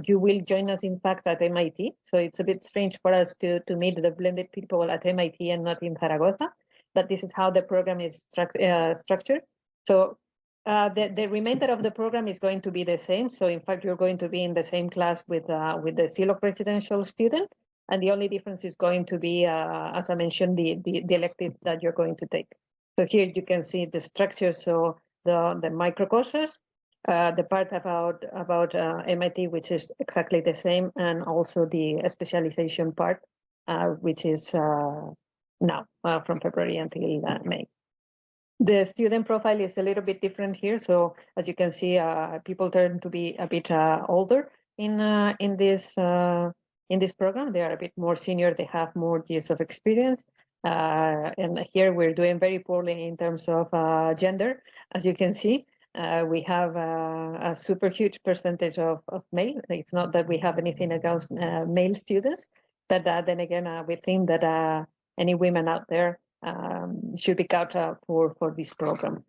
you will join us, in fact, at MIT. So it's a bit strange for us to meet the blended people at MIT and not in Zaragoza, but this is how the program is structured. So the remainder of the program is going to be the same. So in fact, you're going to be in the same class with the ZLOG residential student. And the only difference is going to be, as I mentioned, the electives that you're going to take. So here you can see the structure. So the micro courses, the part about MIT, which is exactly the same, and also the specialization part, which is now from February until May. The student profile is a little bit different here. So as you can see, people tend to be a bit older in this program. They are a bit more senior. They have more years of experience. And here we're doing very poorly in terms of gender. As you can see, we have a super huge percentage of male. It's not that we have anything against male students, but then again, we think that any women out there should be cut for this program.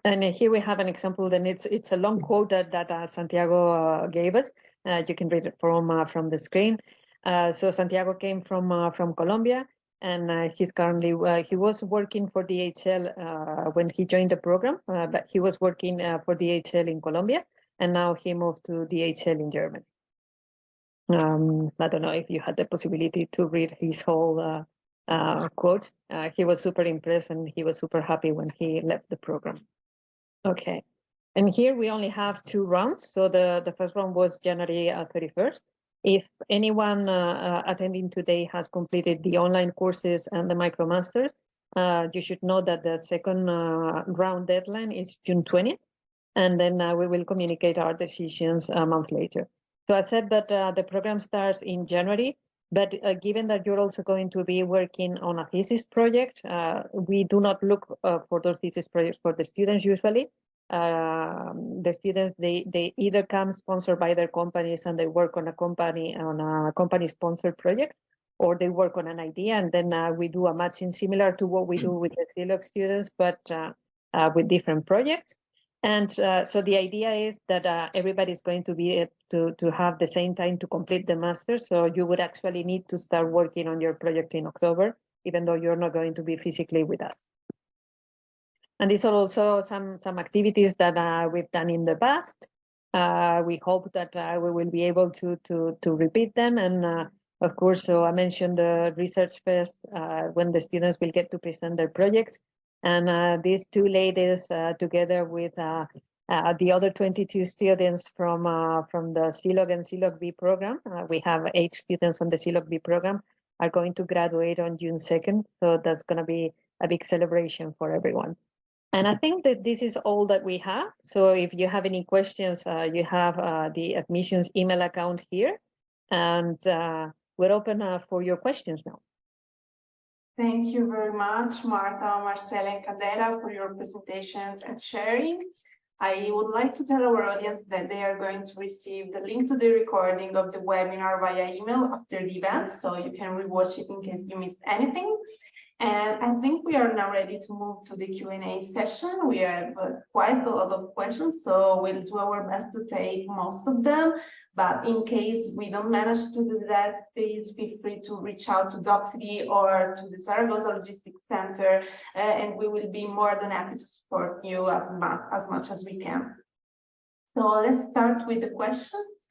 And here we have an example. Then it's a long quote that Santiago gave us. You can read it from the screen. So Santiago came from Colombia, and he's currently he was working for DHL when he joined the program, but he was working for DHL in Colombia, and now he moved to DHL in Germany. I don't know if you had the possibility to read his whole quote. He was super impressed and he was super happy when he left the program. Okay, and here we only have 2 rounds. So the first one was January 31st. If anyone attending today has completed the online courses and the MicroMaster, you should know that the second round deadline is June 20th, and then we will communicate our decisions a month later. So I said that the program starts in January, but given that you're also going to be working on a thesis project, we do not look for those thesis projects for the students usually. The students, they either come sponsored by their companies and they work on a company sponsored project, or they work on an idea, and then we do a matching similar to what we do with the ZLOG students, but with different projects. And so the idea is that everybody's going to be to have the same time to complete the master. So you would actually need to start working on your project in October, even though you're not going to be physically with us. And these are also some activities that we've done in the past. We hope that we will be able to repeat them. And of course, so I mentioned the research fest when the students will get to present their projects. And these 2 ladies, together with the other 22 students from the ZLOG and ZLOG B program, we have 8 students on the ZLOG B program, are going to graduate on June 2nd. So that's going to be a big celebration for everyone. And I think that this is all that we have. So if you have any questions, you have the admissions email account here, and we're open for your questions now. Thank you very much, Marta, Marcela, and Cadera, for your presentations and sharing. I would like to tell our audience that they are going to receive the link to the recording of the webinar via email after the event, so you can rewatch it in case you missed anything. And I think we are now ready to move to the Q&A session. We have quite a lot of questions, so we'll do our best to take most of them. But in case we don't manage to do that, please feel free to reach out to Doxity or to the Zaragoza Logistics Center, and we will be more than happy to support you as much as we can. So let's start with the questions.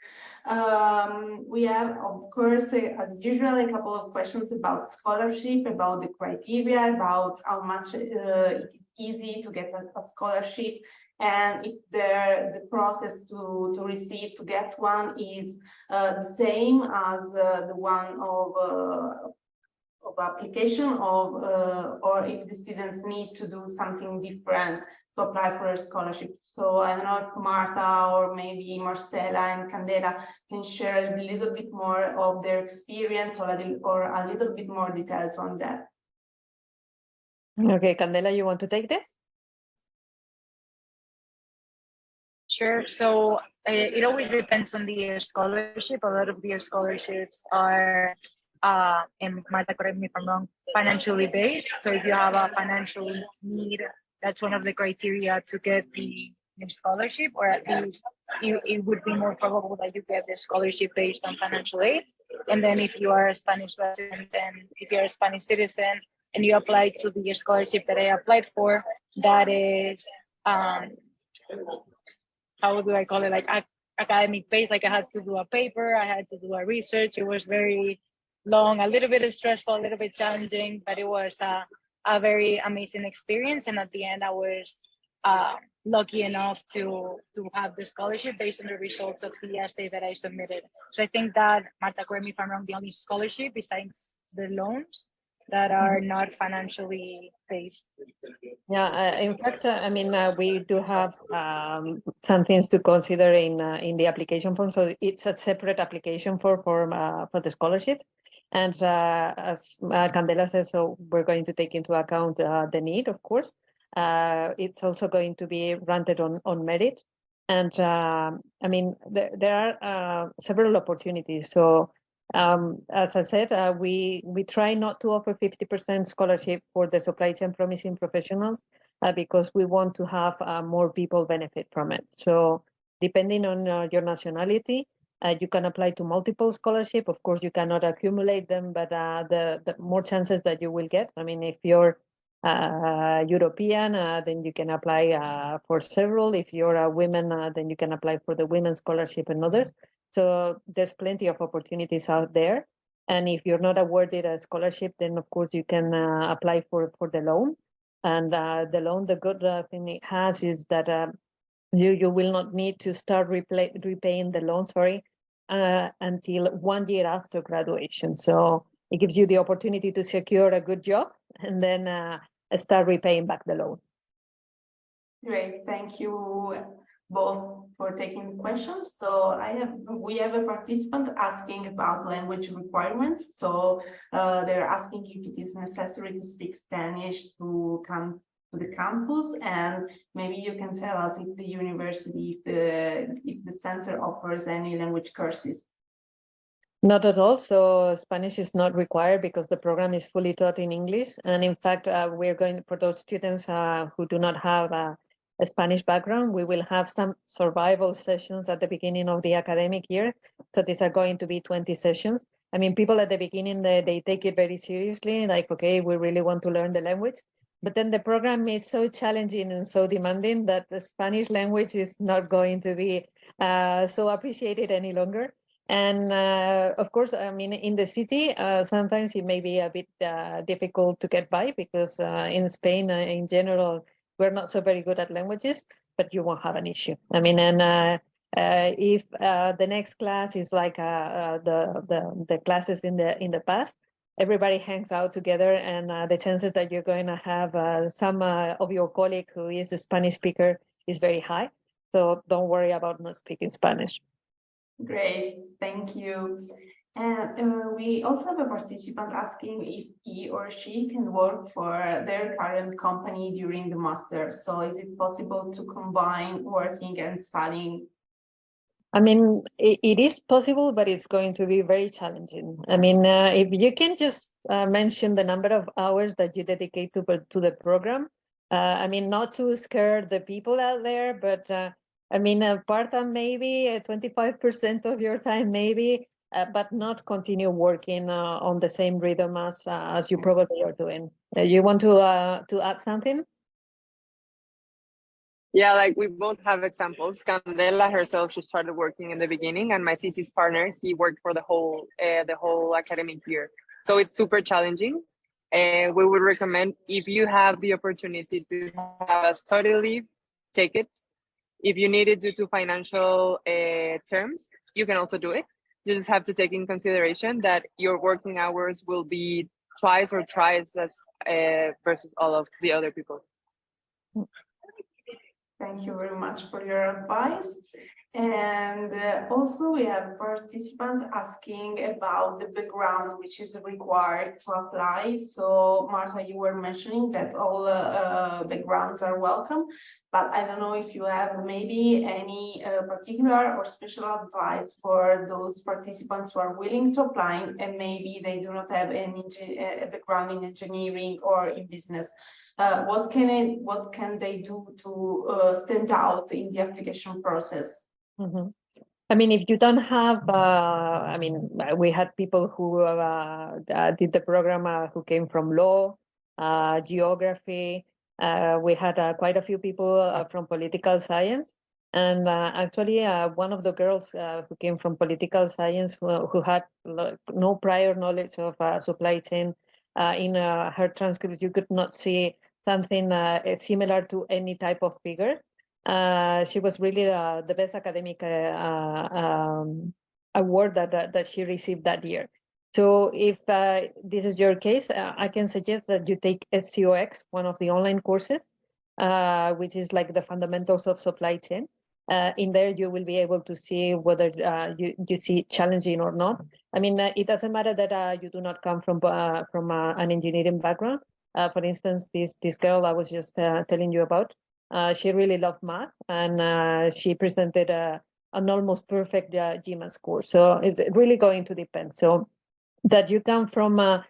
We have, of course, as usual, a couple of questions about scholarship, about the criteria, about how much it is easy to get a scholarship, and if the process to get one is the same as the one of application or if the students need to do something different to apply for a scholarship. So I don't know if Marta or maybe Marcela and Candela can share a little bit more of their experience or a little bit more details on that. Okay, Candela, you want to take this? Sure. So it always depends on the scholarship. A lot of the scholarships are, and Marta, correct me if I'm wrong, financially based. So if you have a financial need, that's one of the criteria to get the scholarship, or at least it would be more probable that you get the scholarship based on financial aid. And then if you are a Spanish resident and if you're a Spanish citizen and you apply to the scholarship that I applied for, that is, how do I call it, like academic based, like I had to do a paper, I had to do a research. It was very long, a little bit stressful, a little bit challenging, but it was a very amazing experience. And at the end, I was lucky enough to have the scholarship based on the results of the essay that I submitted. So I think that, Marta, correct me if I'm wrong, the only scholarship besides the loans that are not financially based. Yeah, in fact, I mean, we do have some things to consider in the application form. So it's a separate application for the scholarship. And as Candela says, so we're going to take into account the need, of course. It's also going to be granted on merit. And I mean, there are several opportunities. So as I said, we try not to offer 50% scholarship for the supply chain promising professionals because we want to have more people benefit from it. So depending on your nationality, you can apply to multiple scholarship. Of course, you cannot accumulate them, but the more chances that you will get. I mean, if you're European, then you can apply for several. If you're a woman, then you can apply for the women's scholarship and others. So there's plenty of opportunities out there. And if you're not awarded a scholarship, then of course you can apply for the loan. And the loan, the good thing it has is that you will not need to start repaying the loan, until 1 year after graduation. So it gives you the opportunity to secure a good job and then start repaying back the loan. Great, thank you both for taking questions. So we have a participant asking about language requirements. So they're asking if it is necessary to speak Spanish to come to the campus, and maybe you can tell us if the university, if the center offers any language courses. Not at all. So Spanish is not required because the program is fully taught in English. And in fact, we're going for those students who do not have a Spanish background, we will have some survival sessions at the beginning of the academic year. So these are going to be 20 sessions. I mean, people at the beginning, they take it very seriously, like, okay, we really want to learn the language. But then the program is so challenging and so demanding that the Spanish language is not going to be so appreciated any longer. And of course, I mean, in the city, sometimes it may be a bit difficult to get by because in Spain, in general, we're not so very good at languages, but you won't have an issue. I mean, and if the next class is like the classes in the past, everybody hangs out together, and the chances that you're going to have some of your colleague who is a Spanish speaker is very high. So don't worry about not speaking Spanish. Great, thank you. And we also have a participant asking if he or she can work for their current company during the master. So is it possible to combine working and studying? I mean, it is possible, but it's going to be very challenging. I mean, if you can just mention the number of hours that you dedicate to the program, I mean, not to scare the people out there, but I mean, part-time maybe, 25% of your time maybe, but not continue working on the same rhythm as you probably are doing. You want to add something? Yeah, like we both have examples. Candela herself, she started working in the beginning, and my thesis partner, he worked for the whole academic year. So it's super challenging. We would recommend, if you have the opportunity to have a study leave, take it. If you need it due to financial terms, you can also do it. You just have to take in consideration that your working hours will be twice or thrice as versus all of the other people. Thank you very much for your advice. And also we have a participant asking about the background which is required to apply. So Marta, you were mentioning that all backgrounds are welcome, but I don't know if you have maybe any particular or special advice for those participants who are willing to apply and maybe they do not have any background in engineering or in business. What can they do to stand out in the application process? Mm-hmm. I mean, if you don't have, I mean, we had people who did the program who came from law, geography. We had quite a few people from political science. And actually, one of the girls who came from political science who had no prior knowledge of supply chain, in her transcript, you could not see something similar to any type of figure. She was really the best academic award that she received that year. So if this is your case, I can suggest that you take SCOX, one of the online courses, which is like the fundamentals of supply chain. In there, you will be able to see whether you see it challenging or not. I mean, it doesn't matter that you do not come from an engineering background. For instance, this girl I was just telling you about, she really loved math, and she presented an almost perfect GMAT score. So it's really going to depend. So that you come from a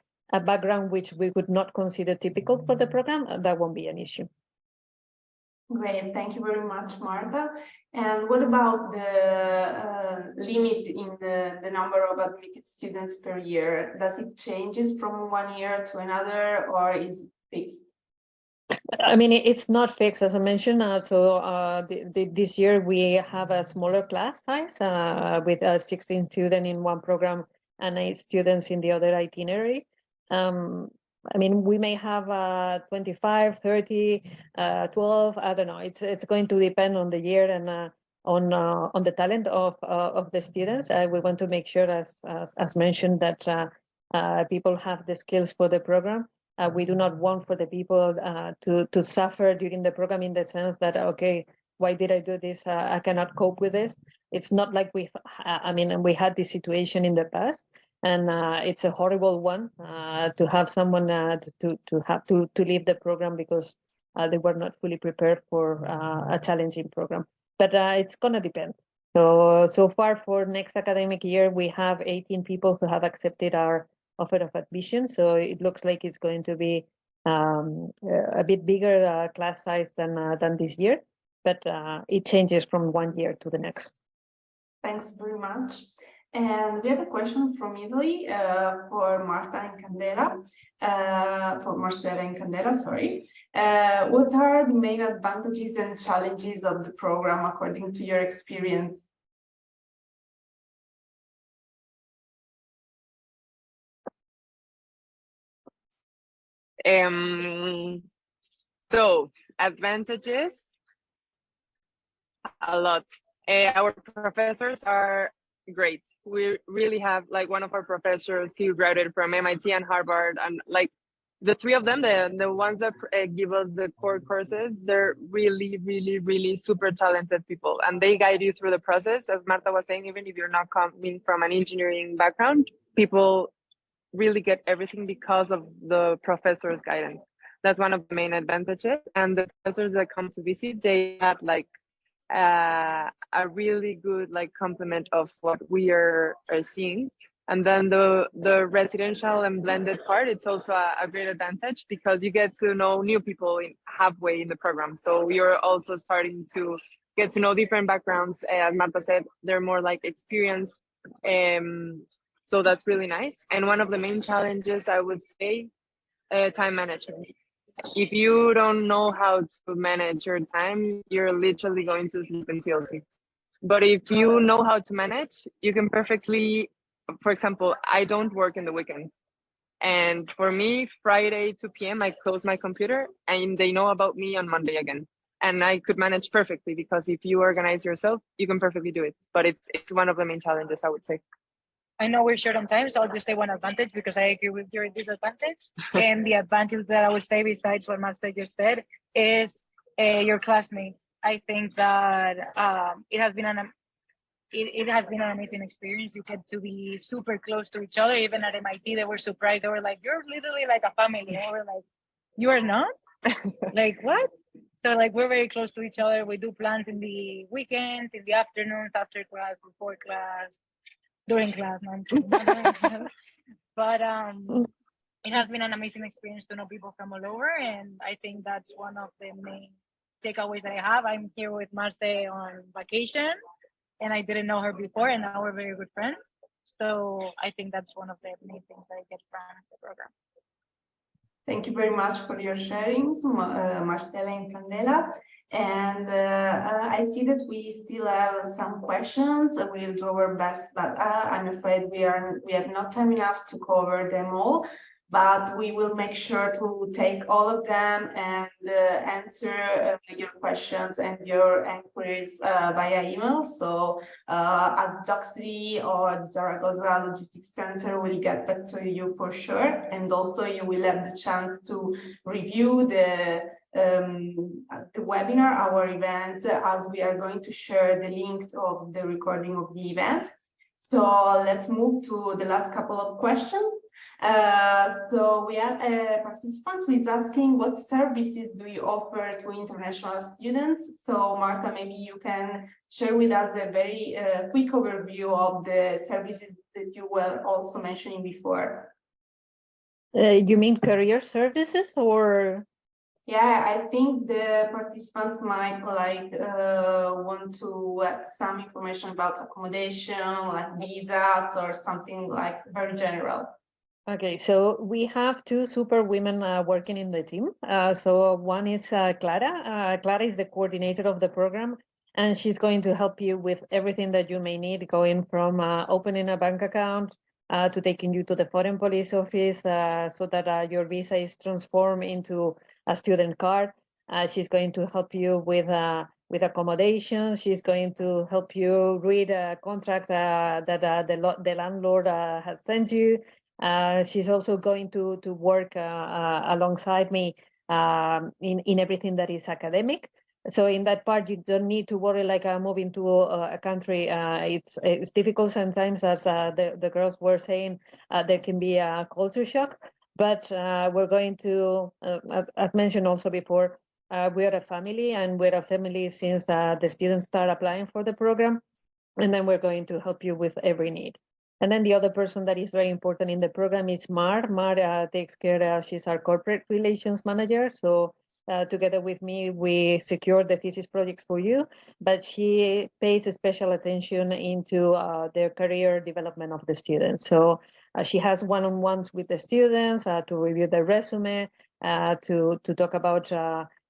background which we would not consider typical for the program, that won't be an issue. Great, thank you very much, Marta. And what about the limit in the number of admitted students per year? Does it changes from one year to another, or is it fixed? I mean, it's not fixed, as I mentioned. This year we have a smaller class size with 16 students in one program and 8 students in the other itinerary. I mean, we may have 25, 30, 12. I don't know. It's going to depend on the year and on the talent of the students. We want to make sure, as mentioned, that people have the skills for the program. We do not want for the people to suffer during the program, in the sense that, okay, why did I do this? I cannot cope with this. It's not like we had this situation in the past, and it's a horrible one to have someone to have to leave the program because they were not fully prepared for a challenging program. But it's gonna depend. So far for next academic year, we have 18 people who have accepted our offer of admission. So it looks like it's going to be a bit bigger class size than this year, but it changes from one year to the next. Thanks very much. And we have a question from Italy for Marta and Candela, for Marcela and Candela, sorry. What are the main advantages and challenges of the program according to your experience? So advantages, a lot. Our professors are great. We really have, like, one of our professors, he graduated from MIT and Harvard, and like the three of them, the ones that give us the core courses, they're really, really, really super talented people, and they guide you through the process. As Marta was saying, even if you're not coming from an engineering background, people really get everything because of the professor's guidance. That's one of the main advantages. And the professors that come to visit, they have like a really good like complement of what we are seeing. And then the residential and blended part, it's also a great advantage because you get to know new people halfway in the program. So you're also starting to get to know different backgrounds. As Marta said, they're more like experienced. So that's really nice. And one of the main challenges, I would say, time management. if you don't know how to manage your time, you're literally going to sleep in CLC. But if you know how to manage, you can perfectly, for example, I don't work in the weekends. And for me, Friday, 2 p.m., I close my computer and they know about me on Monday again. And I could manage perfectly because if you organize yourself, you can perfectly do it. But it's one of the main challenges, I would say. I know we're short on time, so I'll just say one advantage because I agree with your disadvantage. And the advantage that I would say, besides what Marta just said, is your classmates. I think that it has been an amazing experience. You get to be super close to each other. Even at MIT, they were surprised. They were like, "You're literally like a family." And we were like, "You are not?" Like, what? So like we're very close to each other. We do plans in the weekends, in the afternoons, after class, before class, during class. No, I'm kidding, not during class. But it has been an amazing experience to know people from all over, and I think that's one of the main takeaways that I have. I'm here with Marce on vacation, and I didn't know her before, and now we're very good friends. So I think that's one of the main things that I get from the program. Thank you very much for your sharings, Marcela and Candela. And I see that we still have some questions. We'll do our best, but I'm afraid we have not time enough to cover them all. But we will make sure to take all of them and answer your questions and your inquiries via email. So as Doxy or the Zaragoza Logistics Center will get back to you for sure. And also you will have the chance to review the webinar, our event, as we are going to share the link of the recording of the event. So let's move to the last couple of questions. So we have a participant who is asking, what services do you offer to international students? So Marta, maybe you can share with us a very quick overview of the services that you were also mentioning before. You mean career services or? Yeah, I think the participants might want to have some information about accommodation, like visas or something like very general. Okay, so we have two super women working in the team. So one is Clara. Clara is the coordinator of the program, and she's going to help you with everything that you may need, going from opening a bank account to taking you to the foreign police office so that your visa is transformed into a student card. She's going to help you with accommodation. She's going to help you read a contract that the landlord has sent you. She's also going to work alongside me in everything that is academic. So in that part, you don't need to worry like moving to a country. It's difficult sometimes, as the girls were saying, there can be a culture shock. But we're going to, as mentioned also before, we are a family, and we're a family since the students start applying for the program. And then we're going to help you with every need. And then the other person that is very important in the program is Mar. Mar takes care, she's our corporate relations manager. So together with me, we secure the thesis projects for you, but she pays special attention into the career development of the students. So she has one-on-ones with the students to review their resume, to talk about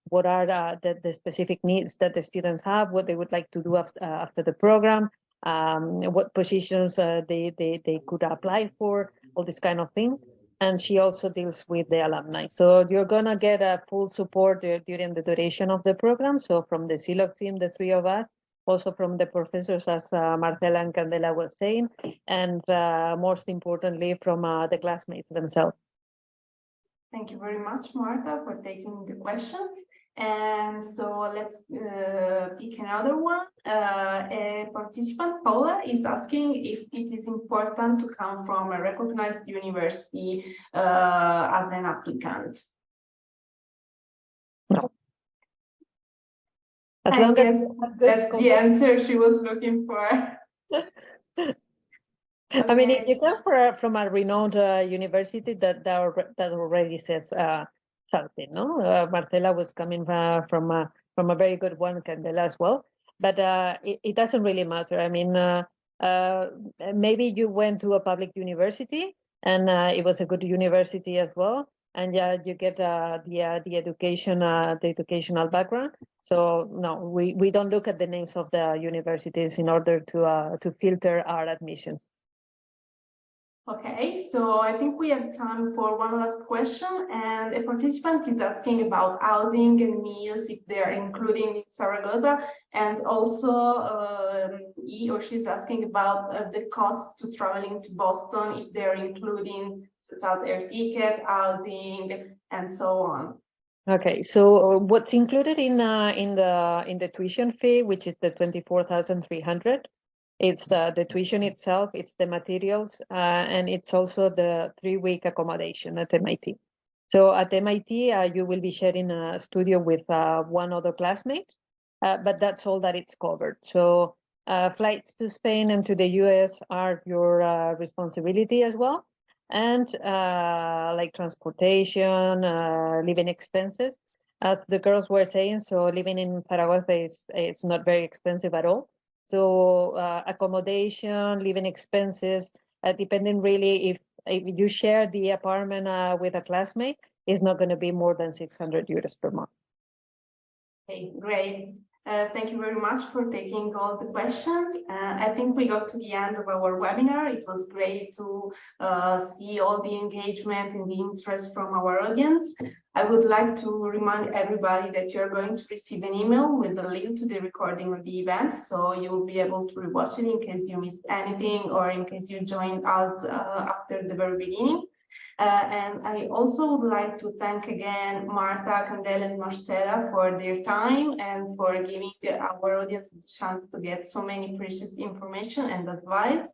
what are the specific needs that the students have, what they would like to do after the program, what positions they could apply for, all this kind of thing. And she also deals with the alumni. So you're gonna get a full support during the duration of the program. So from the ZLOG team, the three of us, also from the professors, as Marcela and Candela were saying, and most importantly, from the classmates themselves. Thank you very much, Marta, for taking the question. And so let's pick another one. A participant, Paula, is asking if it is important to come from a recognized university as an applicant. No. I guess that's the answer she was looking for. I mean, if you come from a renowned university, that already says something, no? Marcela was coming from a very good one, Candela as well, but it doesn't really matter. I mean, maybe you went to a public university and it was a good university as well, and yeah, you get the educational background. So no, we don't look at the names of the universities in order to filter our admissions. Okay, so I think we have time for one last question, and a participant is asking about housing and meals, if they're including in Zaragoza, and also he or she's asking about the cost to traveling to Boston, if they're including such as air ticket, housing, and so on. Okay, so what's included in the tuition fee, which is the 24,300? It's the tuition itself, it's the materials, and it's also the 3-week accommodation at MIT. So at MIT, you will be sharing a studio with one other classmate, but that's all that it's covered. So flights to Spain and to the US are your responsibility as well. And like transportation, living expenses, as the girls were saying, so living in Zaragoza it's not very expensive at all. So accommodation, living expenses, depending really if you share the apartment with a classmate, is not going to be more than 600 euros per month. Okay, great. Thank you very much for taking all the questions. I think we got to the end of our webinar. It was great to see all the engagement and the interest from our audience. I would like to remind everybody that you're going to receive an email with the link to the recording of the event, so you will be able to rewatch it in case you missed anything or in case you joined us after the very beginning. And I also would like to thank again Marta, Candela, and Marcela for their time and for giving our audience the chance to get so many precious information and advice.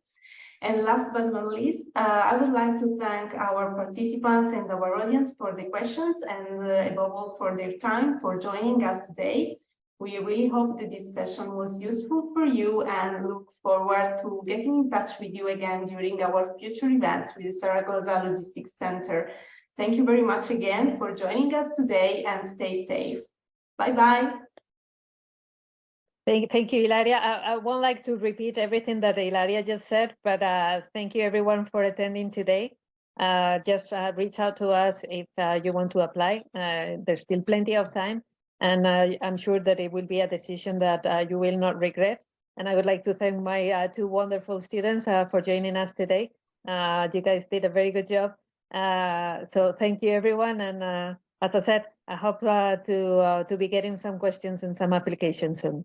And last but not least, I would like to thank our participants and our audience for the questions and above all for their time for joining us today. We really hope that this session was useful for you and look forward to getting in touch with you again during our future events with the Zaragoza Logistics Center. Thank you very much again for joining us today and stay safe. Bye-bye. Thank you, Ilaria. I won't like to repeat everything that Ilaria just said, but thank you everyone for attending today. Just reach out to us if you want to apply. There's still plenty of time. And I'm sure that it will be a decision that you will not regret. And I would like to thank my 2 wonderful students for joining us today. You guys did a very good job. So thank you, everyone. And as I said, I hope to be getting some questions and some applications soon.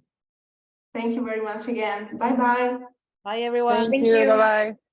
Thank you very much again. Bye-bye. Bye, everyone. Thank you. Bye-bye.